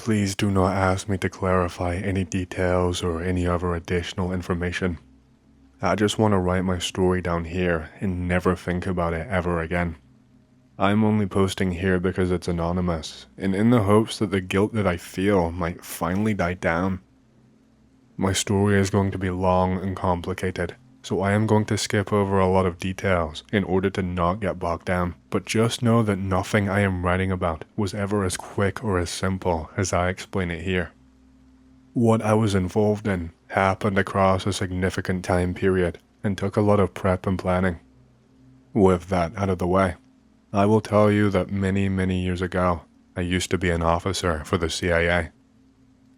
Please do not ask me to clarify any details or any other additional information. I just want to write my story down here and never think about it ever again. I'm only posting here because it's anonymous, and in the hopes that the guilt that I feel might finally die down. My story is going to be long and complicated, so I am going to skip over a lot of details in order to not get bogged down, but just know that nothing I am writing about was ever as quick or as simple as I explain it here. What I was involved in happened across a significant time period and took a lot of prep and planning. With that out of the way, I will tell you that many years ago, I used to be an officer for the CIA.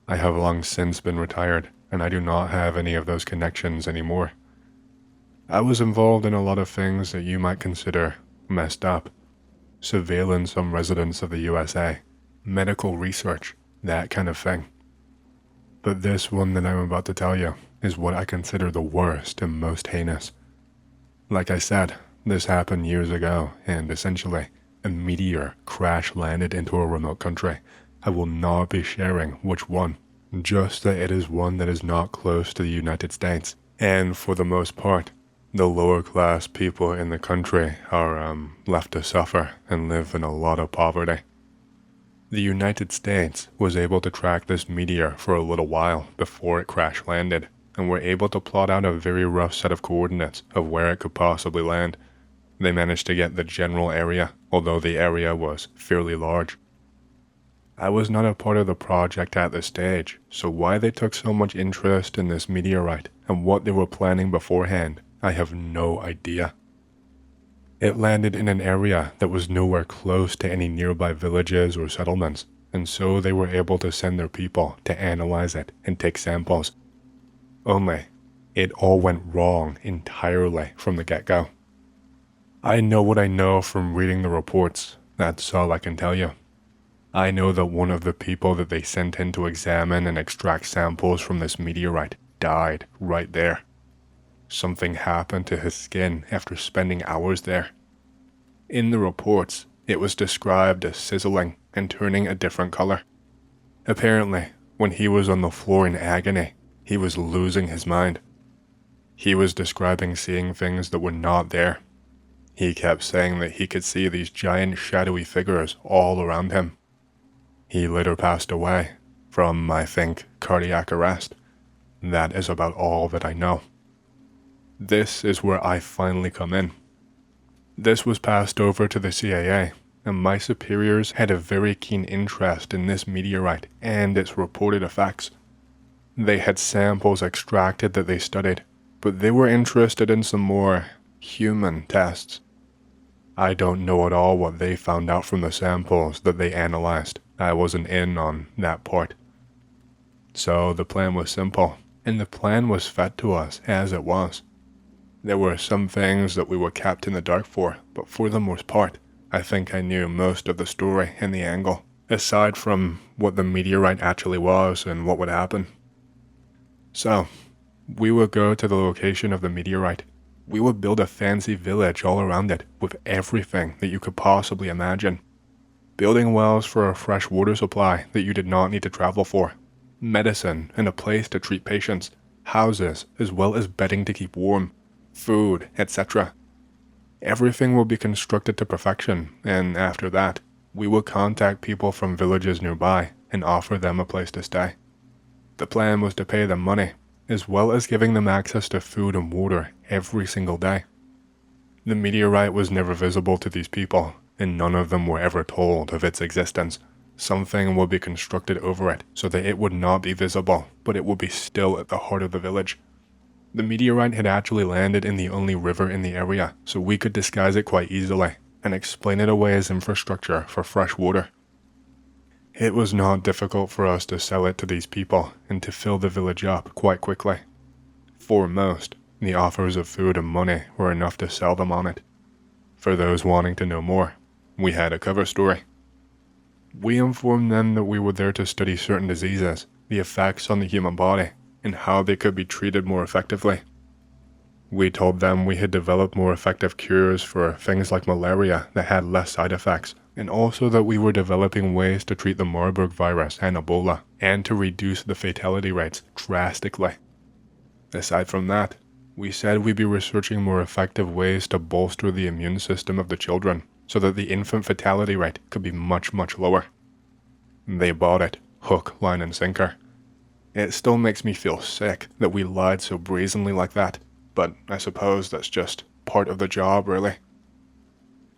I have long since been retired, and I do not have any of those connections anymore. I was involved in a lot of things that you might consider messed up. Surveillance on residents of the USA, medical research, that kind of thing. But this one that I'm about to tell you is what I consider the worst and most heinous. Like I said, this happened years ago, and essentially, a meteor crash landed into a remote country. I will not be sharing which one, just that it is one that is not close to the United States, and for the most part, the lower class people in the country are left to suffer and live in a lot of poverty. The United States was able to track this meteor for a little while before it crash landed, and were able to plot out a very rough set of coordinates of where it could possibly land. They managed to get the general area, although the area was fairly large. I was not a part of the project at this stage, so why they took so much interest in this meteorite and what they were planning beforehand, I have no idea. It landed in an area that was nowhere close to any nearby villages or settlements, and so they were able to send their people to analyze it and take samples. Only, it all went wrong entirely from the get-go. I know what I know from reading the reports, that's all I can tell you. I know that one of the people that they sent in to examine and extract samples from this meteorite died right there. Something happened to his skin after spending hours there. In the reports, it was described as sizzling and turning a different color. Apparently, when he was on the floor in agony, he was losing his mind. He was describing seeing things that were not there. He kept saying that he could see these giant shadowy figures all around him. He later passed away from, I think, cardiac arrest. That is about all that I know. This is where I finally come in. This was passed over to the CIA, and my superiors had a very keen interest in this meteorite and its reported effects. They had samples extracted that they studied, but they were interested in some more human tests. I don't know at all what they found out from the samples that they analyzed. I wasn't in on that part. So the plan was simple, and the plan was fed to us as it was. There were some things that we were kept in the dark for, but for the most part, I think I knew most of the story and the angle, aside from what the meteorite actually was and what would happen. So, we would go to the location of the meteorite. We would build a fancy village all around it with everything that you could possibly imagine. Building wells for a fresh water supply that you did not need to travel for, medicine and a place to treat patients, houses as well as bedding to keep warm, food, etc. Everything will be constructed to perfection, and after that, we will contact people from villages nearby and offer them a place to stay. The plan was to pay them money, as well as giving them access to food and water every single day. The meteorite was never visible to these people, and none of them were ever told of its existence. Something would be constructed over it so that it would not be visible, but it would be still at the heart of the village. The meteorite had actually landed in the only river in the area, so we could disguise it quite easily and explain it away as infrastructure for fresh water. It was not difficult for us to sell it to these people and to fill the village up quite quickly. For most, the offers of food and money were enough to sell them on it. For those wanting to know more, we had a cover story. We informed them that we were there to study certain diseases, the effects on the human body, and how they could be treated more effectively. We told them we had developed more effective cures for things like malaria that had less side effects, and also that we were developing ways to treat the Marburg virus and Ebola, and to reduce the fatality rates drastically. Aside from that, we said we'd be researching more effective ways to bolster the immune system of the children, so that the infant fatality rate could be much, much lower. They bought it, hook, line, and sinker. It still makes me feel sick that we lied so brazenly like that, but I suppose that's just part of the job, really.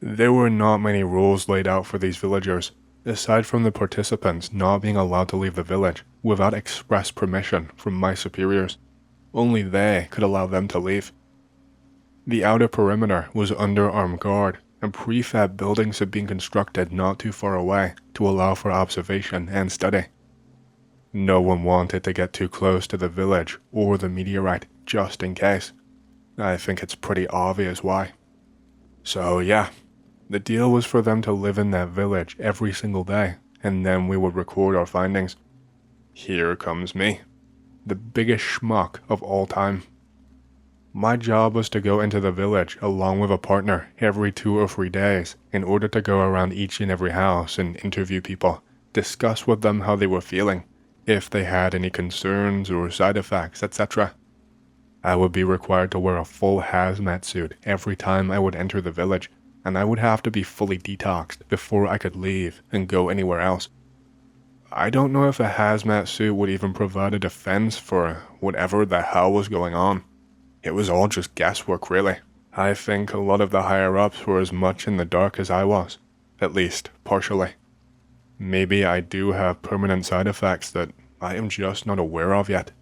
There were not many rules laid out for these villagers, aside from the participants not being allowed to leave the village without express permission from my superiors. Only they could allow them to leave. The outer perimeter was under armed guard, and prefab buildings had been constructed not too far away to allow for observation and study. No one wanted to get too close to the village or the meteorite just in case. I think it's pretty obvious why. So yeah, the deal was for them to live in that village every single day, and then we would record our findings. Here comes me, the biggest schmuck of all time. My job was to go into the village along with a partner every 2 or 3 days in order to go around each and every house and interview people, discuss with them how they were feeling, if they had any concerns or side effects, etc. I would be required to wear a full hazmat suit every time I would enter the village, and I would have to be fully detoxed before I could leave and go anywhere else. I don't know if a hazmat suit would even provide a defense for whatever the hell was going on. It was all just guesswork, really. I think a lot of the higher-ups were as much in the dark as I was, at least partially. Maybe I do have permanent side effects that I am just not aware of yet.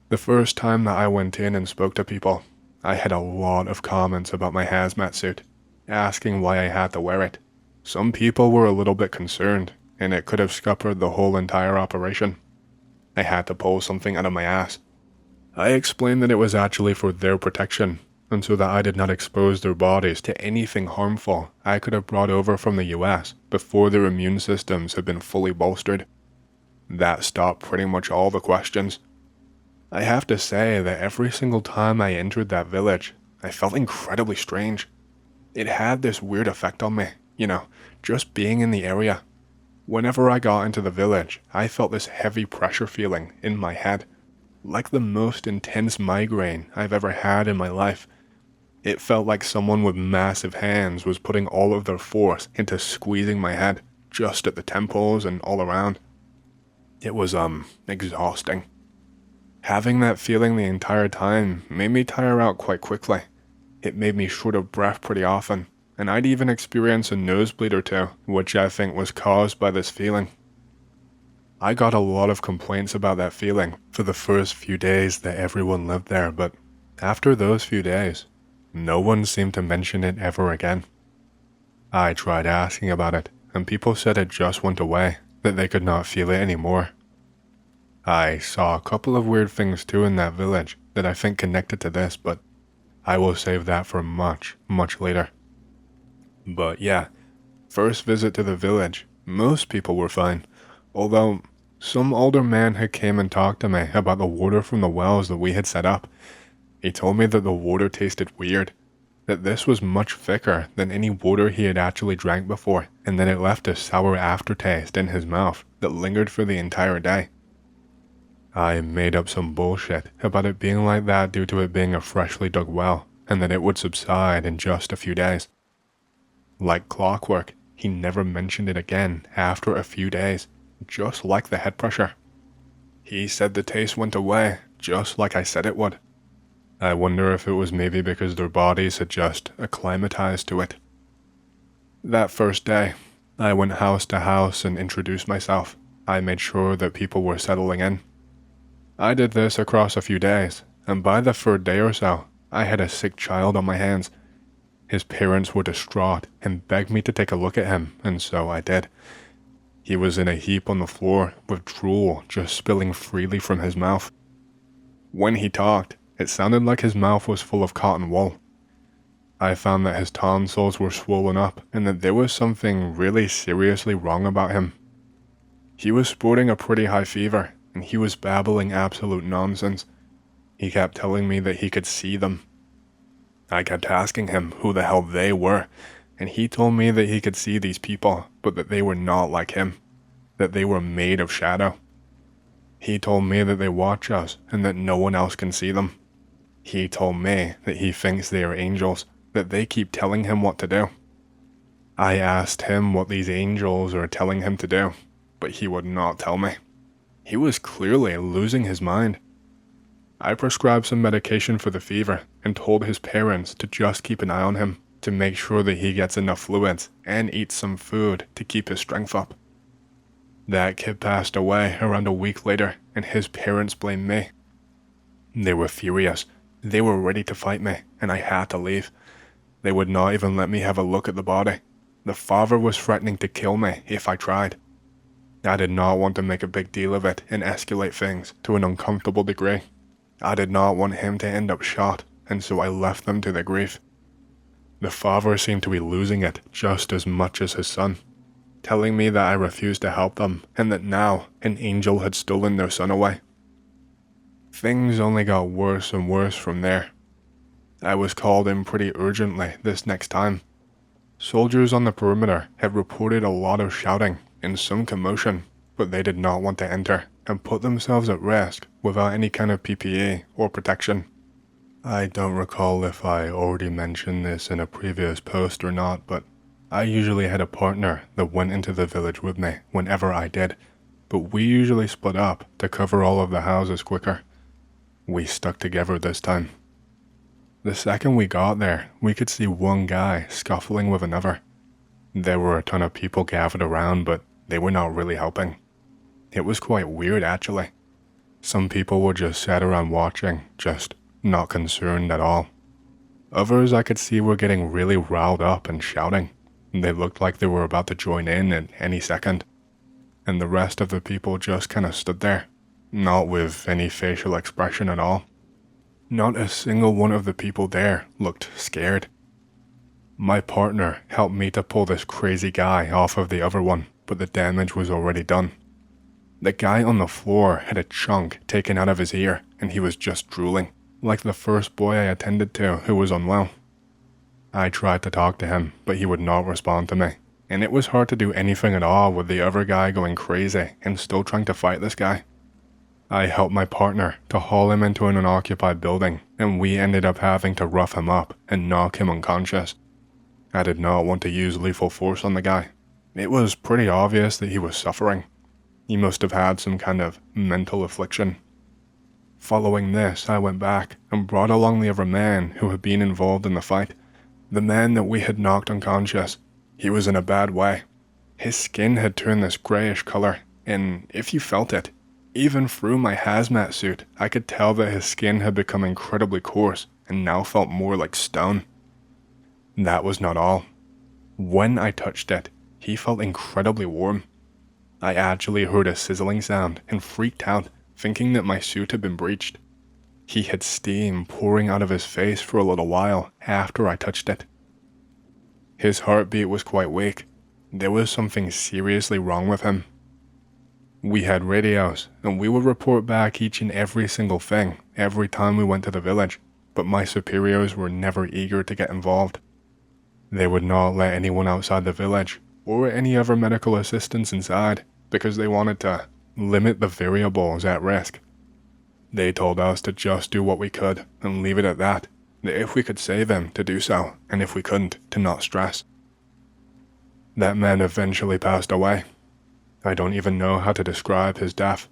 The first time that I went in and spoke to people, I had a lot of comments about my hazmat suit, asking why I had to wear it. Some people were a little bit concerned, and it could have scuppered the whole entire operation. I had to pull something out of my ass. I explained that it was actually for their protection, and so that I did not expose their bodies to anything harmful I could have brought over from the US before their immune systems had been fully bolstered. That stopped pretty much all the questions. I have to say that every single time I entered that village, I felt incredibly strange. It had this weird effect on me, just being in the area. Whenever I got into the village, I felt this heavy pressure feeling in my head, like the most intense migraine I've ever had in my life. It felt like someone with massive hands was putting all of their force into squeezing my head, just at the temples and all around. It was, exhausting. Having that feeling the entire time made me tire out quite quickly. It made me short of breath pretty often, and I'd even experience a nosebleed or two, which I think was caused by this feeling. I got a lot of complaints about that feeling for the first few days that everyone lived there, but after those few days, no one seemed to mention it ever again. I tried asking about it, and people said it just went away, that they could not feel it anymore. I saw a couple of weird things too in that village that I think connected to this, but I will save that for much, much later. But yeah, first visit to the village, most people were fine, although some older man had came and talked to me about the water from the wells that we had set up. He told me that the water tasted weird, that this was much thicker than any water he had actually drank before, and that it left a sour aftertaste in his mouth that lingered for the entire day. I made up some bullshit about it being like that due to it being a freshly dug well, and that it would subside in just a few days. Like clockwork, he never mentioned it again after a few days, just like the head pressure. He said the taste went away, just like I said it would. I wonder if it was maybe because their bodies had just acclimatized to it. That first day, I went house to house and introduced myself. I made sure that people were settling in. I did this across a few days, and by the 3rd day or so, I had a sick child on my hands. His parents were distraught and begged me to take a look at him, and so I did. He was in a heap on the floor, with drool just spilling freely from his mouth. When he talked, it sounded like his mouth was full of cotton wool. I found that his tonsils were swollen up, and that there was something really seriously wrong about him. He was sporting a pretty high fever, and he was babbling absolute nonsense. He kept telling me that he could see them. I kept asking him who the hell they were, and he told me that he could see these people, but that they were not like him, that they were made of shadow. He told me that they watch us and that no one else can see them. He told me that he thinks they are angels, that they keep telling him what to do. I asked him what these angels are telling him to do, but he would not tell me. He was clearly losing his mind. I prescribed some medication for the fever and told his parents to just keep an eye on him, to make sure that he gets enough fluids and eats some food to keep his strength up. That kid passed away around a week later, and his parents blamed me. They were furious. They were ready to fight me, and I had to leave. They would not even let me have a look at the body. The father was threatening to kill me if I tried. I did not want to make a big deal of it and escalate things to an uncomfortable degree. I did not want him to end up shot, and so I left them to their grief. The father seemed to be losing it just as much as his son, telling me that I refused to help them and that now an angel had stolen their son away. Things only got worse and worse from there. I was called in pretty urgently this next time. Soldiers on the perimeter had reported a lot of shouting and some commotion, but they did not want to enter and put themselves at risk without any kind of PPE or protection. I don't recall if I already mentioned this in a previous post or not, but I usually had a partner that went into the village with me whenever I did, but we usually split up to cover all of the houses quicker. We stuck together this time. The second we got there, we could see one guy scuffling with another. There were a ton of people gathered around, but they were not really helping. It was quite weird, actually. Some people were just sat around watching, just not concerned at all. Others I could see were getting really riled up and shouting. They looked like they were about to join in at any second. And the rest of the people just kind of stood there, not with any facial expression at all. Not a single one of the people there looked scared. My partner helped me to pull this crazy guy off of the other one, but the damage was already done. The guy on the floor had a chunk taken out of his ear, and he was just drooling, like the first boy I attended to who was unwell. I tried to talk to him, but he would not respond to me, and it was hard to do anything at all with the other guy going crazy and still trying to fight this guy. I helped my partner to haul him into an unoccupied building, and we ended up having to rough him up and knock him unconscious. I did not want to use lethal force on the guy. It was pretty obvious that he was suffering. He must have had some kind of mental affliction. Following this, I went back and brought along the other man who had been involved in the fight. The man that we had knocked unconscious. He was in a bad way. His skin had turned this grayish color, and if you felt it, even through my hazmat suit, I could tell that his skin had become incredibly coarse and now felt more like stone. That was not all. When I touched it, he felt incredibly warm. I actually heard a sizzling sound and freaked out, thinking that my suit had been breached. He had steam pouring out of his face for a little while after I touched it. His heartbeat was quite weak. There was something seriously wrong with him. We had radios, and we would report back each and every single thing every time we went to the village, but my superiors were never eager to get involved. They would not let anyone outside the village or any other medical assistance inside because they wanted to limit the variables at risk. They told us to just do what we could and leave it at that if we could save him, to do so, and if we couldn't, to not stress. That man eventually passed away. I don't even know how to describe his death.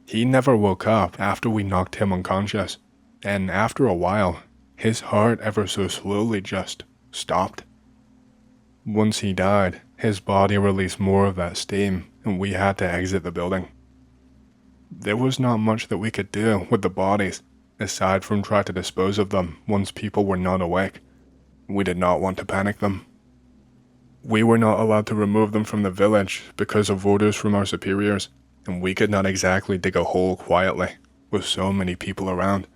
He never woke up after we knocked him unconscious, and after a while, his heart ever so slowly just stopped. Once he died, his body released more of that steam, and we had to exit the building. There was not much that we could do with the bodies, aside from try to dispose of them once people were not awake. We did not want to panic them. We were not allowed to remove them from the village because of orders from our superiors, and we could not exactly dig a hole quietly, with so many people around.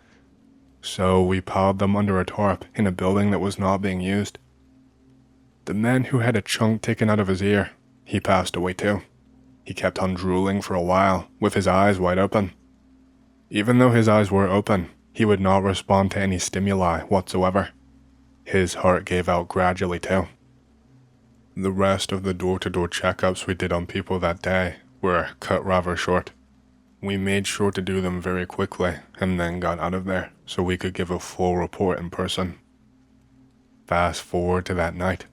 So we piled them under a tarp in a building that was not being used. The man who had a chunk taken out of his ear, he passed away too. He kept on drooling for a while, with his eyes wide open. Even though his eyes were open, he would not respond to any stimuli whatsoever. His heart gave out gradually too. The rest of the door-to-door checkups we did on people that day were cut rather short. We made sure to do them very quickly and then got out of there so we could give a full report in person. Fast forward to that night.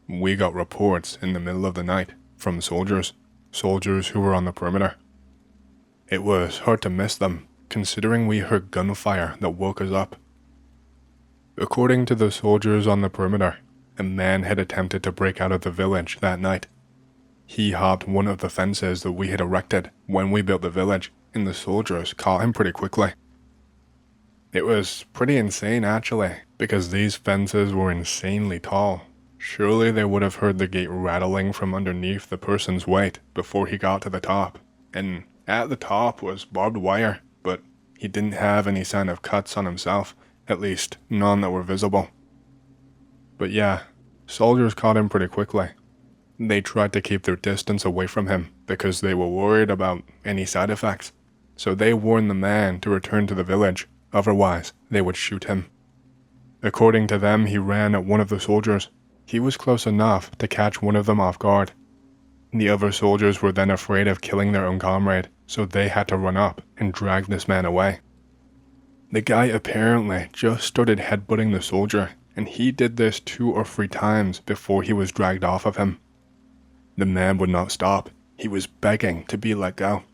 We got reports in the middle of the night from soldiers who were on the perimeter. It was hard to miss them, considering we heard gunfire that woke us up. According to the soldiers on the perimeter, a man had attempted to break out of the village that night. He hopped one of the fences that we had erected when we built the village, and the soldiers caught him pretty quickly. It was pretty insane actually, because these fences were insanely tall. Surely they would have heard the gate rattling from underneath the person's weight before he got to the top, and at the top was barbed wire, but he didn't have any sign of cuts on himself, at least none that were visible. But yeah, soldiers caught him pretty quickly. They tried to keep their distance away from him because they were worried about any side effects, so they warned the man to return to the village, otherwise they would shoot him. According to them, he ran at one of the soldiers. He was close enough to catch one of them off guard. The other soldiers were then afraid of killing their own comrade, so they had to run up and drag this man away. The guy apparently just started headbutting the soldier, and he did this 2 or 3 times before he was dragged off of him. The man would not stop. He was begging to be let go.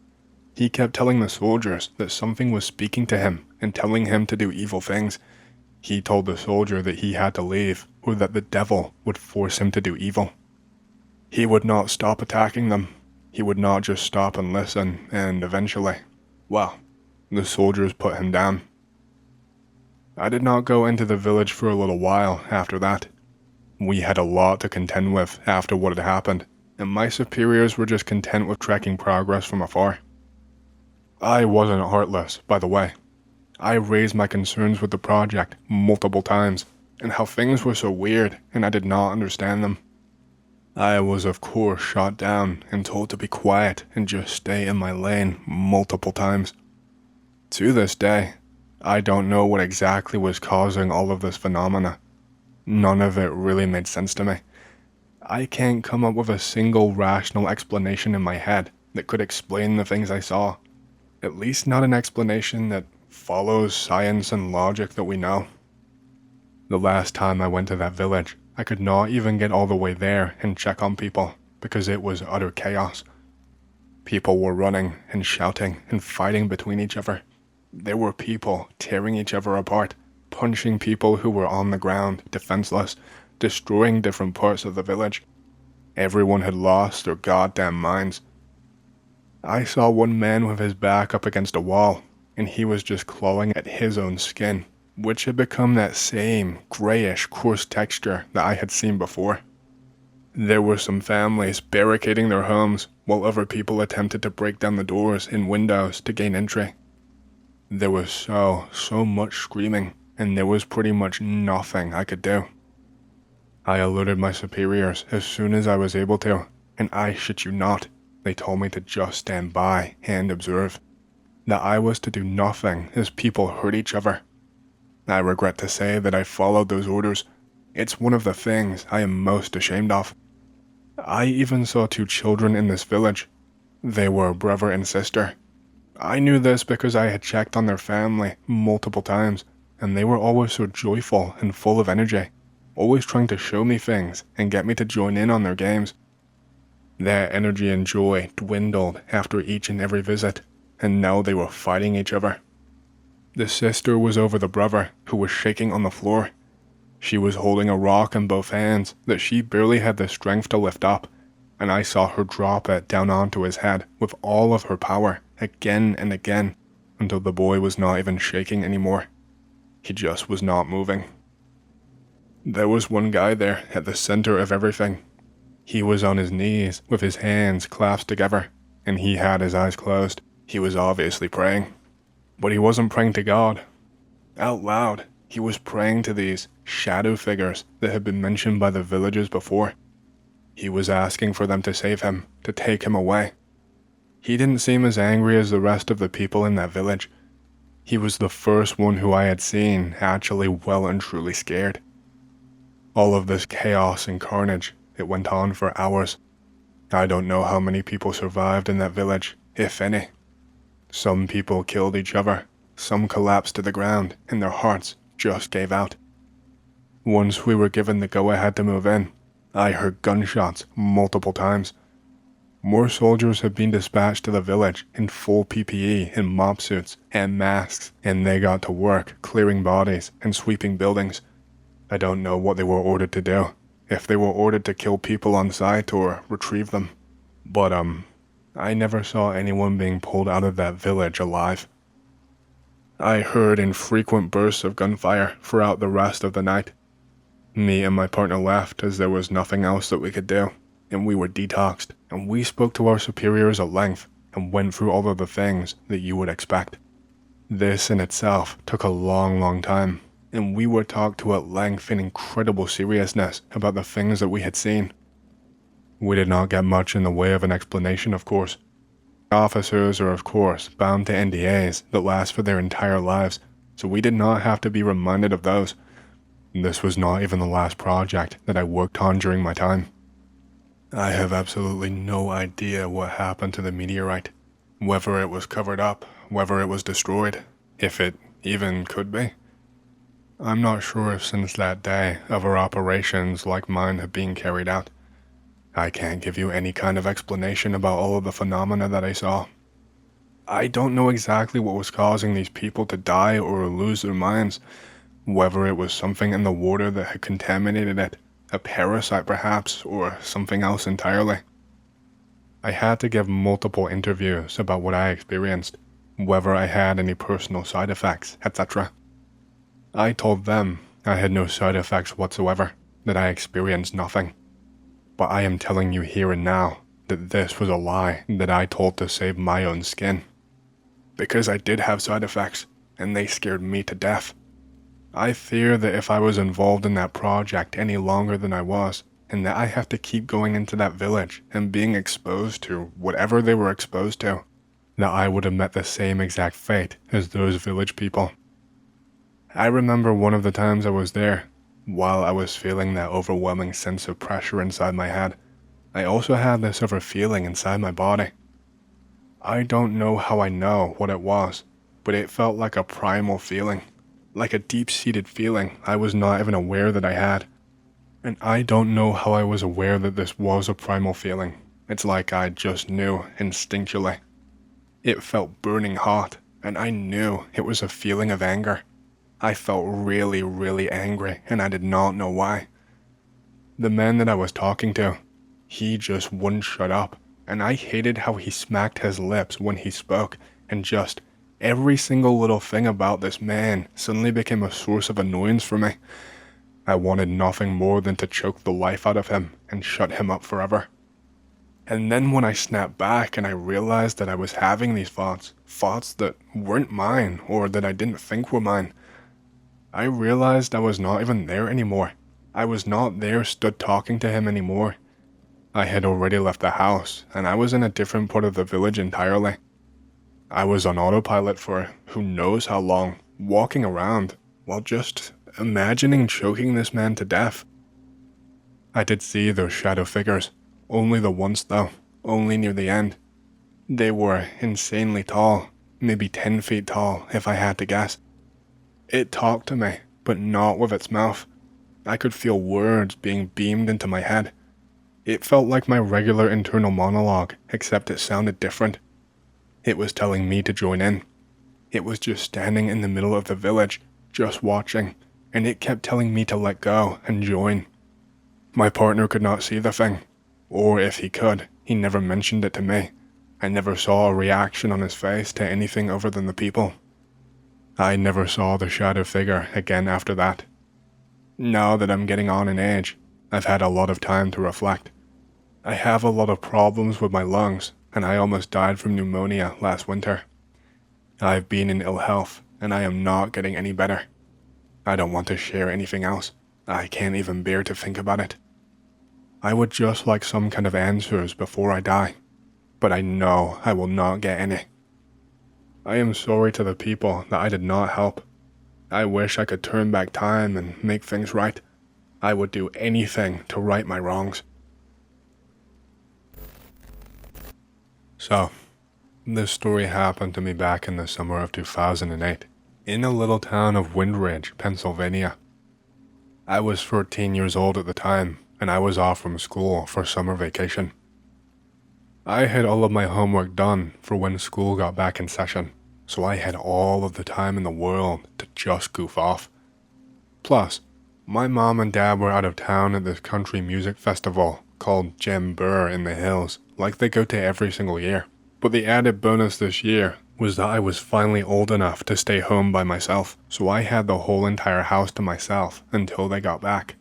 He kept telling the soldiers that something was speaking to him and telling him to do evil things. He told the soldier that he had to leave or that the devil would force him to do evil. He would not stop attacking them. He would not just stop and listen, and eventually, well, the soldiers put him down. I did not go into the village for a little while after that. We had a lot to contend with after what had happened, and my superiors were just content with tracking progress from afar. I wasn't heartless, by the way. I raised my concerns with the project multiple times, and how things were so weird, and I did not understand them. I was of course shot down and told to be quiet and just stay in my lane multiple times. To this day, I don't know what exactly was causing all of this phenomena. None of it really made sense to me. I can't come up with a single rational explanation in my head that could explain the things I saw. At least not an explanation that follows science and logic that we know. The last time I went to that village, I could not even get all the way there and check on people because it was utter chaos. People were running and shouting and fighting between each other. There were people tearing each other apart, punching people who were on the ground, defenseless, destroying different parts of the village. Everyone had lost their goddamn minds. I saw one man with his back up against a wall, and he was just clawing at his own skin, which had become that same grayish, coarse texture that I had seen before. There were some families barricading their homes, while other people attempted to break down the doors and windows to gain entry. There was so much screaming, and there was pretty much nothing I could do. I alerted my superiors as soon as I was able to, and I shit you not, they told me to just stand by and observe. That I was to do nothing as people hurt each other. I regret to say that I followed those orders. It's one of the things I am most ashamed of. I even saw 2 children in this village. They were brother and sister. I knew this because I had checked on their family multiple times, and they were always so joyful and full of energy, always trying to show me things and get me to join in on their games. Their energy and joy dwindled after each and every visit, and now they were fighting each other. The sister was over the brother, who was shaking on the floor. She was holding a rock in both hands that she barely had the strength to lift up, and I saw her drop it down onto his head with all of her power, again and again, until the boy was not even shaking anymore. He just was not moving. There was one guy there at the center of everything. He was on his knees with his hands clasped together, and he had his eyes closed. He was obviously praying. But he wasn't praying to God. Out loud, he was praying to these shadow figures that had been mentioned by the villagers before. He was asking for them to save him, to take him away. He didn't seem as angry as the rest of the people in that village. He was the first one who I had seen actually well and truly scared. All of this chaos and carnage, It went on for hours. I don't know how many people survived in that village, if any. Some people killed each other, some collapsed to the ground, and their hearts just gave out. Once we were given the go-ahead to move in, I heard gunshots multiple times. More soldiers had been dispatched to the village in full PPE and mop suits and masks, and they got to work clearing bodies and sweeping buildings. I don't know what they were ordered to do, if they were ordered to kill people on sight or retrieve them. But I never saw anyone being pulled out of that village alive. I heard infrequent bursts of gunfire throughout the rest of the night. Me and my partner left as there was nothing else that we could do, and we were detoxed, and we spoke to our superiors at length and went through all of the things that you would expect. This in itself took a long time, and we were talked to at length in incredible seriousness about the things that we had seen. We did not get much in the way of an explanation, of course. Officers are, of course, bound to NDAs that last for their entire lives, so we did not have to be reminded of those. This was not even the last project that I worked on during my time. I have absolutely no idea what happened to the meteorite, whether it was covered up, whether it was destroyed, if it even could be. I'm not sure if since that day other operations like mine have been carried out. I can't give you any kind of explanation about all of the phenomena that I saw. I don't know exactly what was causing these people to die or lose their minds, whether it was something in the water that had contaminated it, a parasite perhaps, or something else entirely. I had to give multiple interviews about what I experienced, whether I had any personal side effects, etc. I told them I had no side effects whatsoever, that I experienced nothing. But I am telling you here and now that this was a lie that I told to save my own skin. Because I did have side effects, and they scared me to death. I fear that if I was involved in that project any longer than I was, and that I have to keep going into that village and being exposed to whatever they were exposed to, that I would have met the same exact fate as those village people. I remember one of the times I was there, while I was feeling that overwhelming sense of pressure inside my head, I also had this other feeling inside my body. I don't know how I know what it was, but it felt like a primal feeling. Like a deep-seated feeling I was not even aware that I had. And I don't know how I was aware that this was a primal feeling. It's like I just knew instinctually. It felt burning hot, and I knew it was a feeling of anger. I felt really angry, and I did not know why. The man that I was talking to, he just wouldn't shut up, and I hated how he smacked his lips when he spoke, and just every single little thing about this man suddenly became a source of annoyance for me. I wanted nothing more than to choke the life out of him and shut him up forever. And then when I snapped back and I realized that I was having these thoughts that weren't mine or that I didn't think were mine, I realized I was not even there anymore. I was not there stood talking to him anymore. I had already left the house and I was in a different part of the village entirely. I was on autopilot for who knows how long, walking around, while just imagining choking this man to death. I did see those shadow figures, only the once though, only near the end. They were insanely tall, maybe 10 feet tall if I had to guess. It talked to me, but not with its mouth. I could feel words being beamed into my head. It felt like my regular internal monologue, except it sounded different. It was telling me to join in. It was just standing in the middle of the village, just watching, and it kept telling me to let go and join. My partner could not see the thing, or if he could, he never mentioned it to me. I never saw a reaction on his face to anything other than the people. I never saw the shadow figure again after that. Now that I'm getting on in age, I've had a lot of time to reflect. I have a lot of problems with my lungs, and I almost died from pneumonia last winter. I've been in ill health, and I am not getting any better. I don't want to share anything else. I can't even bear to think about it. I would just like some kind of answers before I die, but I know I will not get any. I am sorry to the people that I did not help. I wish I could turn back time and make things right. I would do anything to right my wrongs. So, this story happened to me back in the summer of 2008, in a little town of Windridge, Pennsylvania. I was 13 years old at the time, and I was off from school for summer vacation. I had all of my homework done for when school got back in session, so I had all of the time in the world to just goof off. Plus, my mom and dad were out of town at this country music festival called Boar in the hills, like they go to every single year. But the added bonus this year was that I was finally old enough to stay home by myself, so I had the whole entire house to myself until they got back.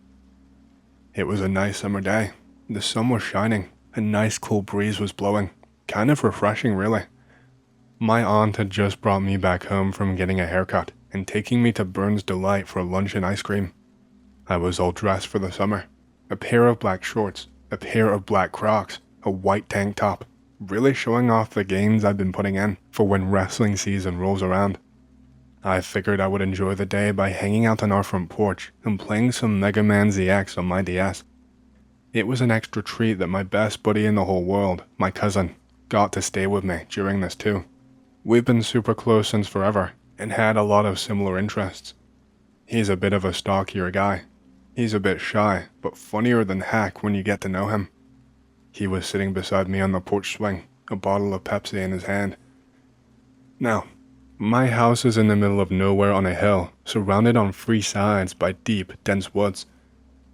It was a nice summer day. The sun was shining, a nice cool breeze was blowing, kind of refreshing really. My aunt had just brought me back home from getting a haircut and taking me to Burns Delight for lunch and ice cream. I was all dressed for the summer. A pair of black shorts, a pair of black Crocs, a white tank top, really showing off the gains I've been putting in for when wrestling season rolls around. I figured I would enjoy the day by hanging out on our front porch and playing some Mega Man ZX on my DS. It was an extra treat that my best buddy in the whole world, my cousin, got to stay with me during this too. We've been super close since forever and had a lot of similar interests. He's a bit of a stockier guy. He's a bit shy, but funnier than heck when you get to know him. He was sitting beside me on the porch swing, a bottle of Pepsi in his hand. Now, my house is in the middle of nowhere on a hill, surrounded on three sides by deep, dense woods.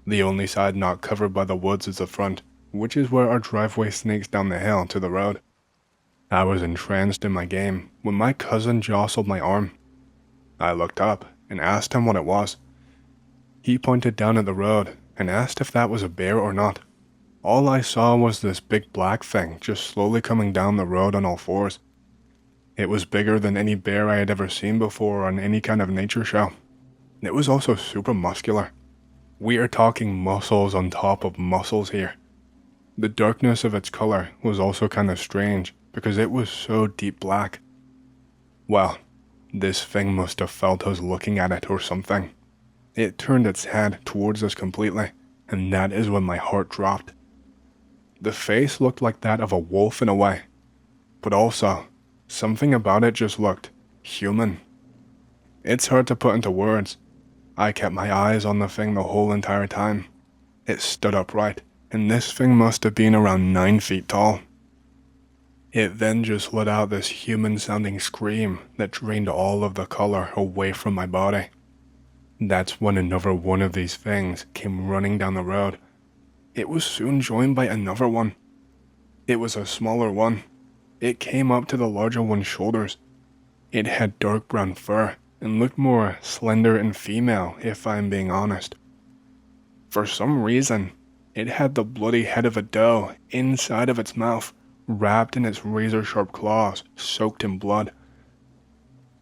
The only side not covered by the woods is the front, which is where our driveway snakes down the hill to the road. I was entranced in my game when my cousin jostled my arm. I looked up and asked him what it was. He pointed down at the road and asked if that was a bear or not. All I saw was this big black thing just slowly coming down the road on all fours. It was bigger than any bear I had ever seen before on any kind of nature show. It was also super muscular. We are talking muscles on top of muscles here. The darkness of its color was also kind of strange because it was so deep black. Well, this thing must have felt us looking at it or something. It turned its head towards us completely, and that is when my heart dropped. The face looked like that of a wolf in a way, but also, something about it just looked human. It's hard to put into words. I kept my eyes on the thing the whole entire time. It stood upright, and this thing must have been around 9 feet tall. It then just let out this human-sounding scream that drained all of the color away from my body. That's when another one of these things came running down the road. It was soon joined by another one. It was a smaller one. It came up to the larger one's shoulders. It had dark brown fur and looked more slender and female, if I'm being honest. For some reason, it had the bloody head of a doe inside of its mouth, wrapped in its razor-sharp claws, soaked in blood.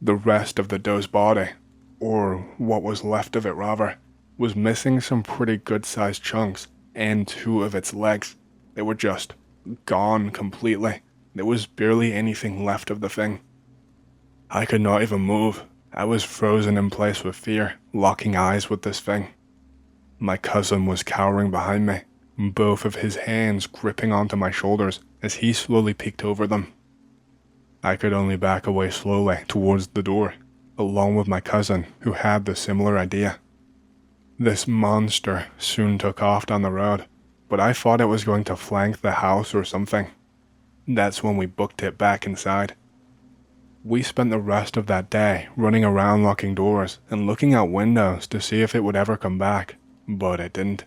The rest of the doe's body, or what was left of it rather, was missing some pretty good-sized chunks and 2 of its legs. They were just gone completely. There was barely anything left of the thing. I could not even move. I was frozen in place with fear, locking eyes with this thing. My cousin was cowering behind me, both of his hands gripping onto my shoulders as he slowly peeked over them. I could only back away slowly towards the door, along with my cousin who had the similar idea. This monster soon took off down the road, but I thought it was going to flank the house or something. That's when we booked it back inside. We spent the rest of that day running around locking doors and looking out windows to see if it would ever come back, but it didn't.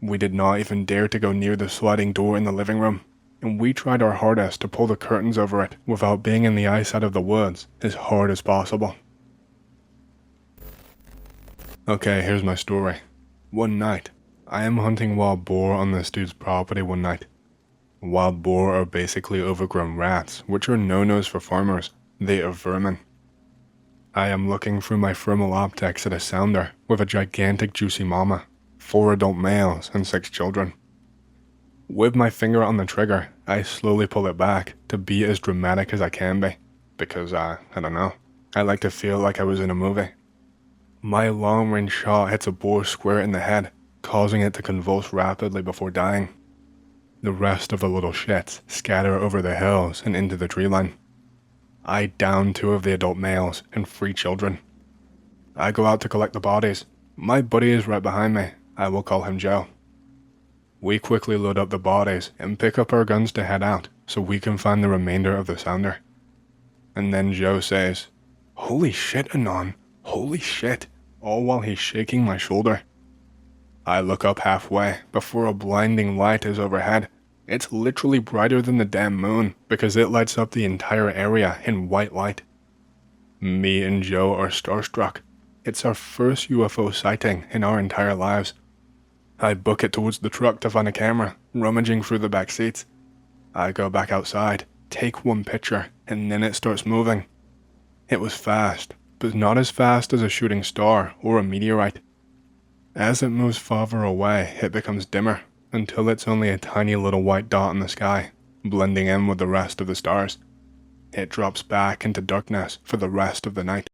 We did not even dare to go near the sliding door in the living room, and we tried our hardest to pull the curtains over it without being in the eyesight of the woods as hard as possible. Okay, here's my story. One night, I am hunting wild boar on this dude's property one night. Wild boar are basically overgrown rats, which are no-nos for farmers. They are vermin. I am looking through my thermal optics at a sounder with a gigantic juicy mama, 4 adult males and 6 children. With my finger on the trigger, I slowly pull it back to be as dramatic as I can be, because I don't know, I like to feel like I was in a movie. My long-range shot hits a boar square in the head, causing it to convulse rapidly before dying. The rest of the little shits scatter over the hills and into the tree line. I down 2 of the adult males and 3 children. I go out to collect the bodies. My buddy is right behind me. I will call him Joe. We quickly load up the bodies and pick up our guns to head out so we can find the remainder of the sounder. And then Joe says, "Holy shit, Anon, holy shit," all while he's shaking my shoulder. I look up halfway before a blinding light is overhead. It's literally brighter than the damn moon because it lights up the entire area in white light. Me and Joe are starstruck. It's our first UFO sighting in our entire lives. I book it towards the truck to find a camera, rummaging through the back seats. I go back outside, take 1 picture, and then it starts moving. It was fast, but not as fast as a shooting star or a meteorite. As it moves farther away, it becomes dimmer, until it's only a tiny little white dot in the sky, blending in with the rest of the stars. It drops back into darkness for the rest of the night.